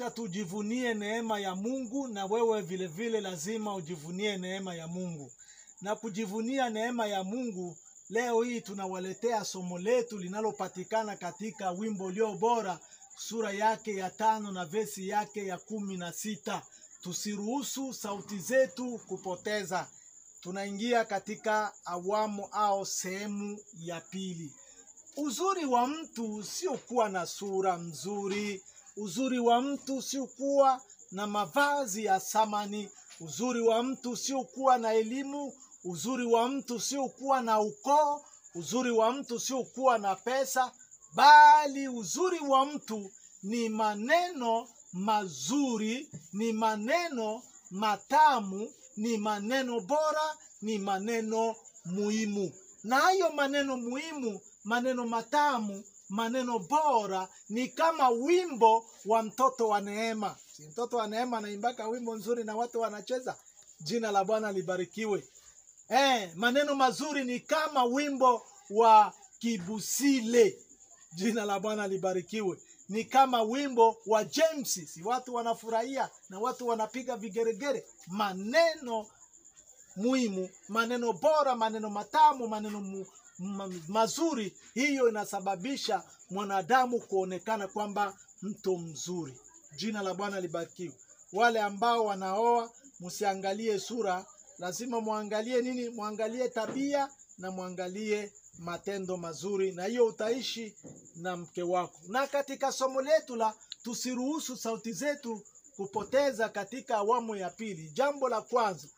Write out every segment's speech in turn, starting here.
Acha tujivunie neema ya Mungu, na wewe vile vile lazima ujivunie neema ya Mungu. Na kujivunia neema ya Mungu, leo hii tunawaletea somo letu linalopatikana katika wimbo ulio bora, sura yake ya 5 na vesi yake ya 16. Tusiruhusu sauti zetu kupoteza. Tunaingia katika awamu au sehemu ya pili. Uzuri wa mtu sio kuwa na sura nzuri. Uzuri wa mtu sio kuwa na mavazi ya thamani. Uzuri wa mtu sio kuwa na elimu. Uzuri wa mtu sio kuwa na ukoo. Uzuri wa mtu sio kuwa na pesa. Bali uzuri wa mtu ni maneno mazuri, ni maneno matamu, ni maneno bora, ni maneno muhimu. Na hayo maneno muhimu, maneno matamu, maneno bora ni kama wimbo wa mtoto wa Neema. Si mtoto wa Neema anaimbaka wimbo nzuri na watu wanacheza? Jina la Bwana libarikiwe. Maneno mazuri ni kama wimbo wa Kibusile. Jina la Bwana libarikiwe. Ni kama wimbo wa James. Si watu wanafurahia na watu wanapiga vigeregere? Maneno muhimu, maneno bora, maneno matamu, maneno mazuri, hiyo inasababisha mwanadamu kuonekana kwamba mtu mzuri. Jina la Bwana libarikiwe. Wale ambao wanaoa, msiangalie sura, lazima muangalie nini? Muangalie tabia na muangalie matendo mazuri, na hiyo utaishi na mke wako. Na katika somo letu la tusiruhusu sauti zetu kupoteza, katika awamu ya pili, jambo la kwanza,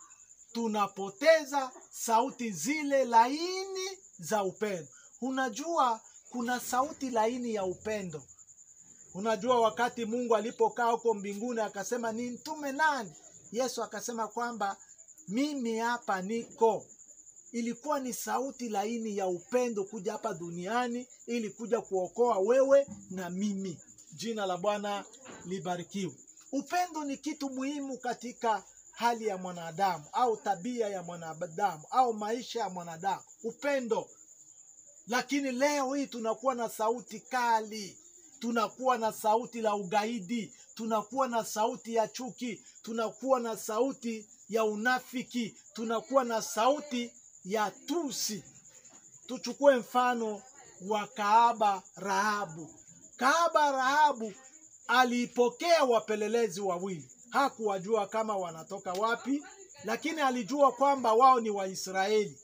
tunapoteza sauti zile laini za upendo. Unajua kuna sauti laini ya upendo. Unajua wakati Mungu alipokaa huko mbinguni akasema ni mtume nani? Yesu akasema kwamba mimi hapa niko. Ilikuwa ni sauti laini ya upendo kuja hapa duniani ili kuja kuokoa wewe na mimi. Jina la Bwana libarikiwe. Upendo ni kitu muhimu katika hali ya mwanadamu au tabia ya mwanadamu au maisha ya mwanadamu. Upendo. Lakini leo hii tunakuwa na sauti kali. Tunakuwa na sauti la ugaidi. Tunakuwa na sauti ya chuki. Tunakuwa na sauti ya unafiki. Tunakuwa na sauti ya tusi. Tuchukue mfano wa kahaba Rahabu. Kahaba Rahabu alipokea wapelelezi wawili. Hakuwajua kama wanatoka wapi, lakini alijua kwamba wao ni Waisraeli.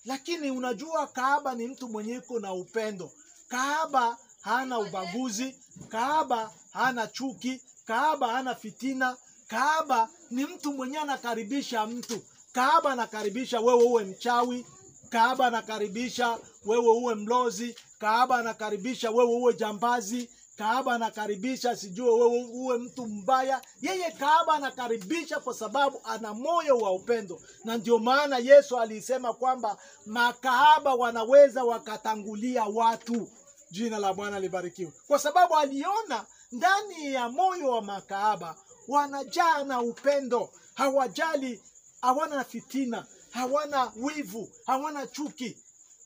Lakini unajua kahaba ni mtu mwenye iko na upendo. Kahaba hana ubaguzi, kahaba hana chuki, kahaba hana fitina. Kahaba ni mtu mwenye anakaribisha mtu. Kahaba anakaribisha wewe uwe mchawi, kahaba anakaribisha wewe uwe mlozi, kahaba anakaribisha wewe uwe jambazi, kahaba anakaribisha sijue wewe uwe mtu mbaya. Yeye kahaba anakaribisha kwa sababu ana moyo wa upendo. Na ndio maana Yesu alisema kwamba makahaba wanaweza wakatangulia watu. Jina la Bwana libarikiwe. Kwa sababu aliona ndani ya moyo wa makahaba wanajaa na upendo. Hawajali, hawana fitina, hawana wivu, hawana chuki.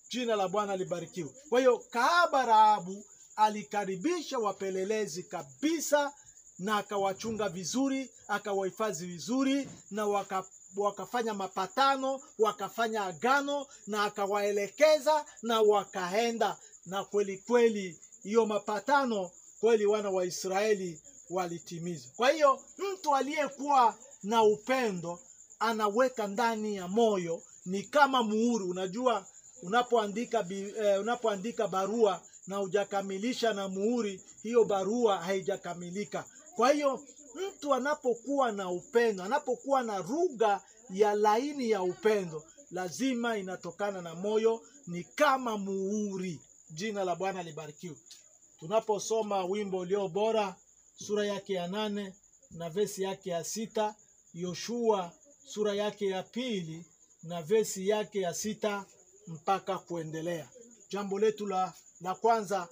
Jina la Bwana libarikiwe. Kwa hiyo kahaba Rahabu alikaribisha wapelelezi kabisa, na akawachunga vizuri, akawahifadhi vizuri, na wakafanya mapatano, wakafanya agano, na akawaelekeza na wakaenda. Na kweli kweli hiyo mapatano kweli wana wa Israeli walitimiza. Kwa hiyo mtu aliyekuwa na upendo anaweka ndani ya moyo, ni kama muhuri. Unajua unapoandika barua na hujakamilisha na muhuri, hiyo barua haijakamilika. Kwa hiyo mtu anapokuwa na upendo, anapokuwa na lugha ya laini ya upendo, lazima inatokana na moyo, ni kama muhuri. Jina la Bwana libarikiwe. Tunaposoma wimbo ulio bora, sura yake ya 8 na vesi yake ya 6, Yoshua sura yake ya 2 na vesi yake ya 6 mpaka kuendelea. Jambo letu la kwanza,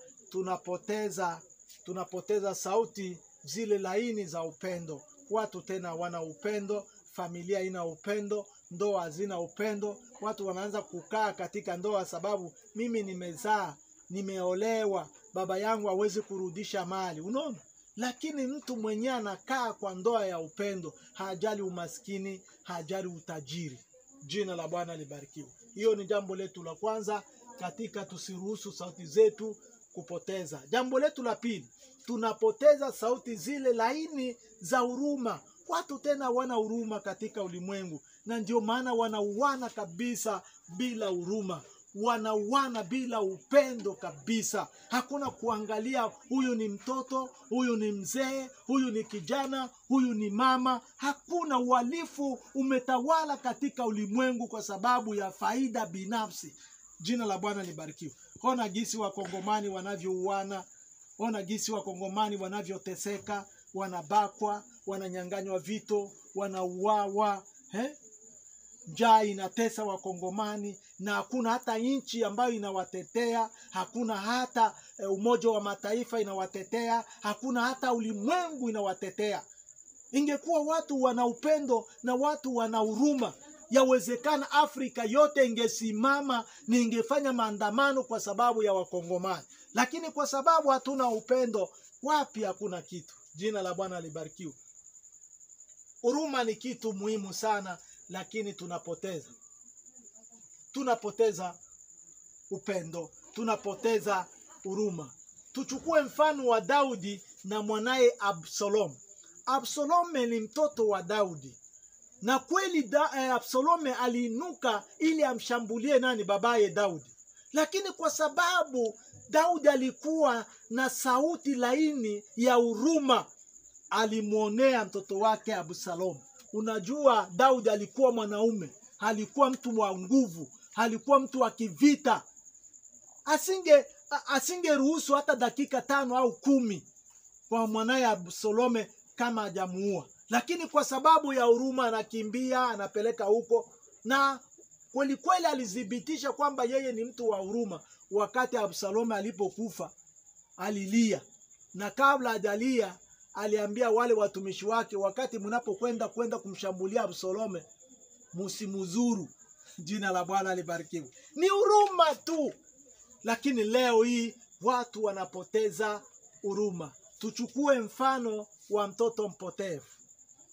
tunapoteza sauti zile laini za upendo. Watu tena wana upendo, familia ina upendo, ndoa hazina upendo. Watu wanaanza kukaa katika ndoa sababu mimi nimezaa, nimeolewa, baba yangu hawezi kurudisha mali. Unaona? Lakini mtu mwenye anakaa kwa ndoa ya upendo, hajali umaskini, hajali utajiri. Jina la Bwana libarikiwe. Hiyo ni jambo letu la kwanza katika tusiruhusu sauti zetu kupoteza. Jambo letu la pili, tunapoteza sauti zile laini za huruma. Watu tena wana huruma katika ulimwengu, na ndio maana wanauana kabisa bila huruma. Wanauana bila upendo kabisa. Hakuna kuangalia huyu ni mtoto, huyu ni mzee, huyu ni kijana, huyu ni mama. Hakuna. Uhalifu umetawala katika ulimwengu kwa sababu ya faida binafsi. Jina la Bwana libarikiwe. Ona gisi Wakongomani wanavyouana, ona gisi Wakongomani wanavyoteseka, wanabakwa, wananyanganywa vito, wanauawa. Njaa inatesa Wakongomani, na hakuna hata nchi ambayo inawatetea, hakuna hata Umoja wa Mataifa inawatetea, hakuna hata ulimwengu inawatetea. Ingekuwa watu wana upendo na watu wana huruma, yawezekana Afrika yote ingesimama ni ingefanya maandamano kwa sababu ya Wakongomani. Lakini kwa sababu hatuna upendo, wapi? Hakuna kitu. Jina la Bwana libarikiwe. Huruma ni kitu muhimu sana, lakini tunapoteza upendo, tunapoteza huruma. Tuchukue mfano wa Daudi na mwanaye Absalom. Absalom ni mtoto wa Daudi, na kweli Absalom aliinuka ili amshambulie nani? Babaye Daudi. Lakini kwa sababu Daudi alikuwa na sauti laini ya huruma, alimuonea mtoto wake Absalom. Unajua, Daudi alikuwa mwanaume, alikuwa mtu wa nguvu, alikuwa mtu wa kivita. Asingeruhusu hata dakika 5 au 10 kwa mwanaye Absalom kama hajamuua. Lakini kwa sababu ya huruma anakimbia, anapeleka huko, na kweli kweli alithibitisha kwamba yeye ni mtu wa huruma. Wakati Absalom alipokufa, alilia, na kabla hajalia aliambia wale watumishi wake, wakati mnapokwenda kumshambulia Absalom, msimuzuru. Jina la Bwana libarikiwe. Ni huruma tu. Lakini leo hii watu wanapoteza huruma. Tuchukue mfano wa mtoto mpotevu.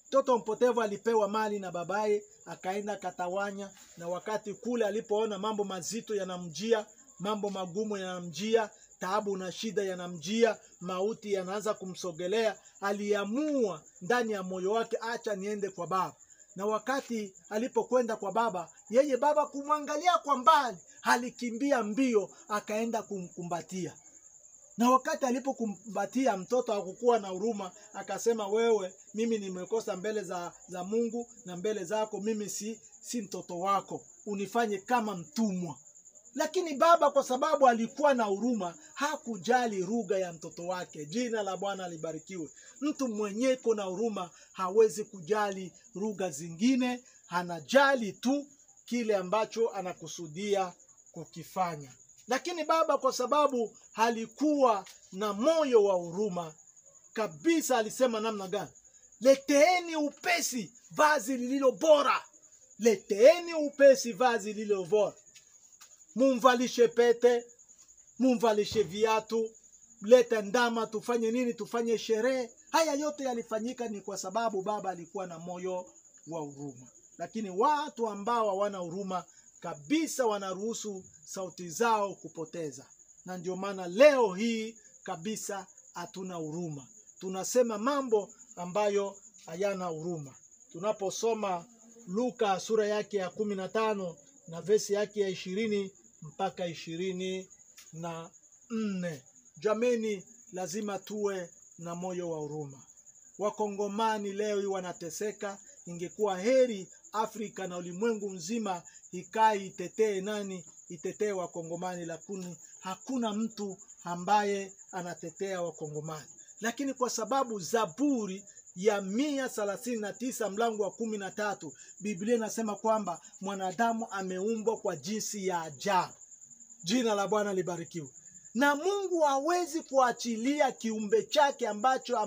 Mtoto mpotevu alipewa mali na babaye, akaenda katawanya, na wakati kule alipoona mambo mazito yanamjia, mambo magumu yanamjia, taabu na shida yanamjia, mauti yanaanza kumsogelea, aliamua ndani ya moyo wake, acha niende kwa baba. Na wakati alipokwenda kwa baba, yeye baba kumwangalia kwa mbali, alikimbia mbio akaenda kumkumbatia. Na wakati alipokumbatia, mtoto hakukuwa na huruma, akasema, wewe, mimi nimekosa mbele za Mungu na mbele zako, mimi si mtoto wako, unifanye kama mtumwa. Lakini baba kwa sababu alikuwa na huruma, hakujali lugha ya mtoto wake. Jina la Bwana libarikiwe. Mtu mwenye na huruma hawezi kujali lugha zingine, anajali tu kile ambacho anakusudia kukifanya. Lakini baba kwa sababu alikuwa na moyo wa huruma kabisa, alisema namna gani? Leteeni upesi vazi lililo bora. Leteeni upesi vazi lililo bora. Mumvalishe pete, mumvalishe viatu, leta ndama, tufanye nini? Tufanye sherehe. Haya yote yalifanyika ni kwa sababu baba alikuwa na moyo wa huruma. Lakini watu ambao hawana huruma kabisa wanaruhusu sauti zao kupoteza. Na ndio maana leo hii kabisa hatuna huruma. Tunasema mambo ambayo hayana huruma. Tunaposoma Luka sura yake ya 15 na vesi yake ya 20 mpaka 24. Jameni, lazima tuwe na moyo wa huruma. Wakongomani leo hii wanateseka. Ingekuwa heri Afrika na ulimwengu mzima ikai itetee nani? Itetee Wakongomani, lakini hakuna mtu ambaye anatetea Wakongomani. Lakini kwa sababu Zaburi ya 139 mlango wa 13, Biblia inasema kwamba mwanadamu ameumbwa kwa jinsi ya ajabu. Jina la Bwana libarikiwe. Na Mungu hawezi kuachilia kiumbe chake ambacho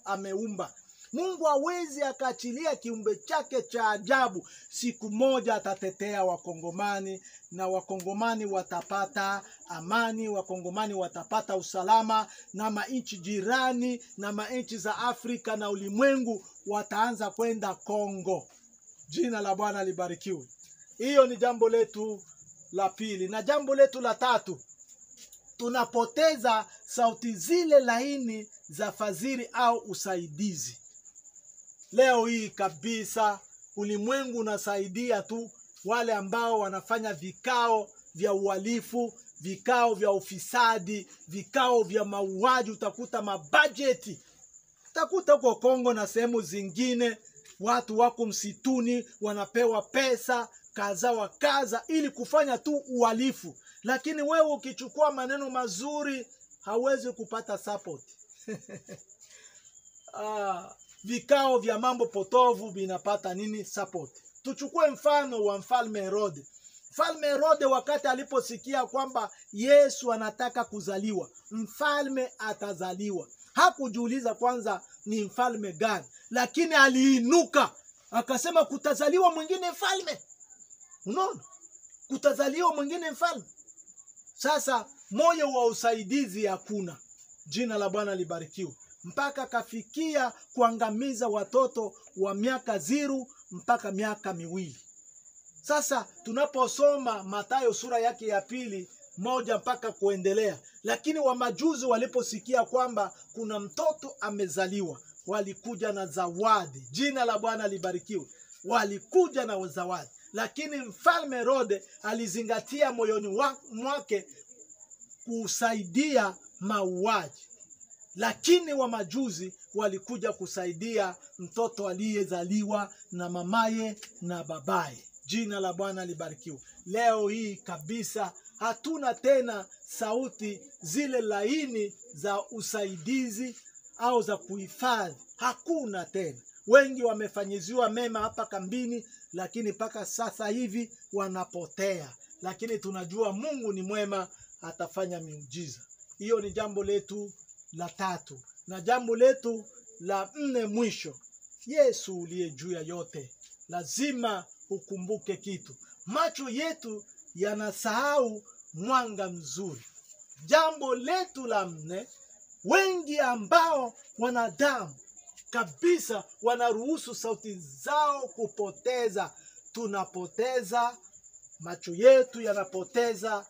ameumba. Mungu hawezi akaachilia kiumbe chake cha ajabu. Siku moja atatetea Wakongomani, na Wakongomani watapata amani, Wakongomani watapata usalama, na manchi jirani na manchi za Afrika na ulimwengu wataanza kwenda Kongo. Jina la Bwana libarikiwe. Hiyo ni jambo letu la pili. Na jambo letu la tatu, tunapoteza sauti zile laini za fadhili au usaidizi. Leo hii kabisa ulimwengu unasaidia tu wale ambao wanafanya vikao vya uhalifu, vikao vya ufisadi, vikao vya mauaji. Utakuta mabajeti, utakuta huko Kongo na sehemu zingine watu wako msituni wanapewa pesa kaza wa kaza ili kufanya tu uhalifu. Lakini wewe ukichukua maneno mazuri hauwezi kupata support. Vikao vya mambo potovu vinapata nini? Support. Tuchukue mfano wa mfalme Herode. Mfalme Herode wakati aliposikia kwamba Yesu anataka kuzaliwa, mfalme atazaliwa, hakujiuliza kwanza ni mfalme gani, lakini aliinuka akasema kutazaliwa mwingine mfalme. Unaona? Kutazaliwa mwingine mfalme. Sasa moyo wa usaidizi hakuna. Jina la Bwana libarikiwe. Mpaka kafikia kuangamiza watoto wa miaka 0 mpaka miaka 2. Sasa tunaposoma Mathayo sura yake ya 2:1 mpaka kuendelea, lakini wamajuzi waliposikia kwamba kuna mtoto amezaliwa, walikuja na zawadi. Jina la Bwana libarikiwe. Walikuja na zawadi, lakini mfalme Herode alizingatia moyoni mwake kusaidia mauaji. Lakini wamajuzi walikuja kusaidia mtoto aliyezaliwa na mamaye na babaye. Jina la Bwana libarikiwe. Leo hii kabisa hatuna tena sauti zile laini za usaidizi au za kuhifadhi. Hakuna tena. Wengi wamefanyiziwa mema hapa kambini, lakini mpaka sasa hivi wanapotea. Lakini tunajua Mungu ni mwema, atafanya miujiza. Hiyo ni jambo letu la tatu. Na jambo letu la 4 mwisho, Yesu uliye juu ya yote. Lazima ukumbuke kitu. Macho yetu yanasahau mwanga mzuri. Jambo letu la 4, wengi ambao wanadamu kabisa wanaruhusu sauti zao kupoteza. Tunapoteza, macho yetu yanapoteza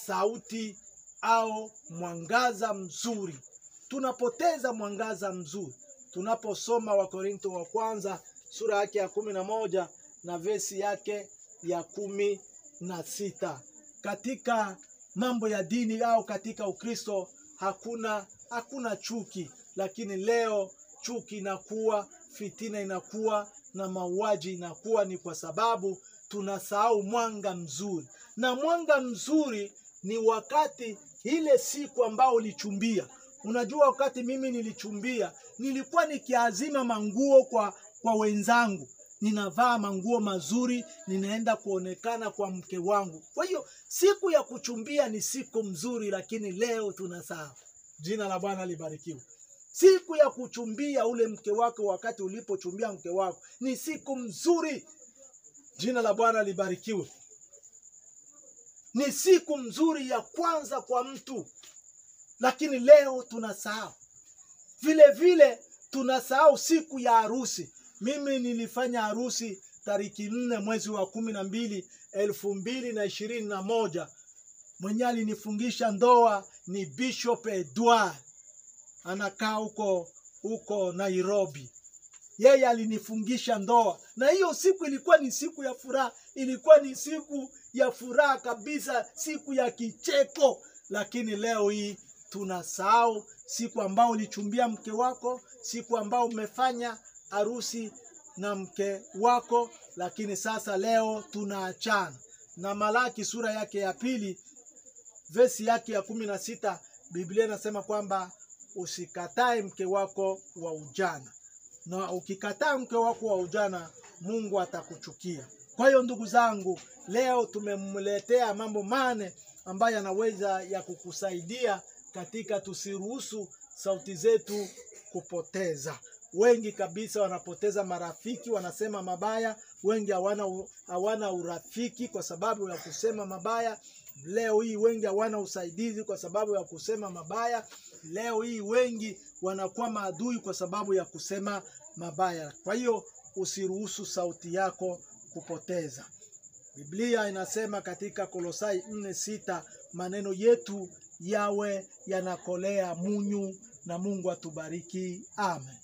sauti au mwangaza mzuri. Tunapoteza mwangaza mzuri. Tunaposoma Wakorintho wa kwanza sura yake ya 11 na vesi yake ya 16. Katika mambo ya dini au katika Ukristo hakuna chuki, lakini leo chuki inakuwa, fitina inakuwa na mauaji inakuwa. Ni kwa sababu tunasahau mwanga mzuri. Na mwanga mzuri ni wakati ile siku ambao ulichumbia. Unajua wakati mimi nilichumbia, nilikuwa nikiazima manguo kwa wenzangu. Ninavaa manguo mazuri, ninaenda kuonekana kwa mke wangu. Kwa hiyo siku ya kuchumbia ni siku mzuri, lakini leo tunasahau. Jina la Bwana libarikiwe. Siku ya kuchumbia ule mke wako, wakati ulipochumbia mke wako, ni siku mzuri. Jina la Bwana libarikiwe. Ni siku mzuri ya kwanza kwa mtu, lakini leo tunasahau. Vile vile tunasahau siku ya harusi. Mimi nilifanya harusi tariki 4 mwezi wa 12 2021. Mwenye alinifungisha ndoa ni Bishop Edward. Anakaa huko Nairobi. Yeye alinifungisha ndoa. Na hiyo siku ilikuwa ni siku ya furaha. Ilikuwa ni siku ya furaha kabisa, siku ya kicheko. Lakini leo hii tunasahau siku ambao ulichumbia mke wako, siku ambao umefanya harusi na mke wako. Lakini sasa leo tunaachana. Na Malaki sura yake ya 2 vesi yake ya 16, Biblia inasema kwamba usikatae mke wako wa ujana. Na ukikataa mke wako wa ujana, Mungu atakuchukia. Kwa hiyo ndugu zangu, leo tumemletea mambo 8 ambayo yanaweza ya kukusaidia katika tusiruhusu sauti zetu kupoteza. wengi kabisa wanapoteza marafiki, wanasema mabaya. Wengi hawana urafiki kwa sababu ya kusema mabaya. Leo hii wengi hawana usaidizi kwa sababu ya kusema mabaya. Leo hii wengi wanakuwa maadui kwa sababu ya kusema mabaya. Kwa hiyo usiruhusu sauti yako kupoteza. Biblia inasema katika Kolosai 4:6, maneno yetu yawe yanakolea munyu, na Mungu atubariki. Amen.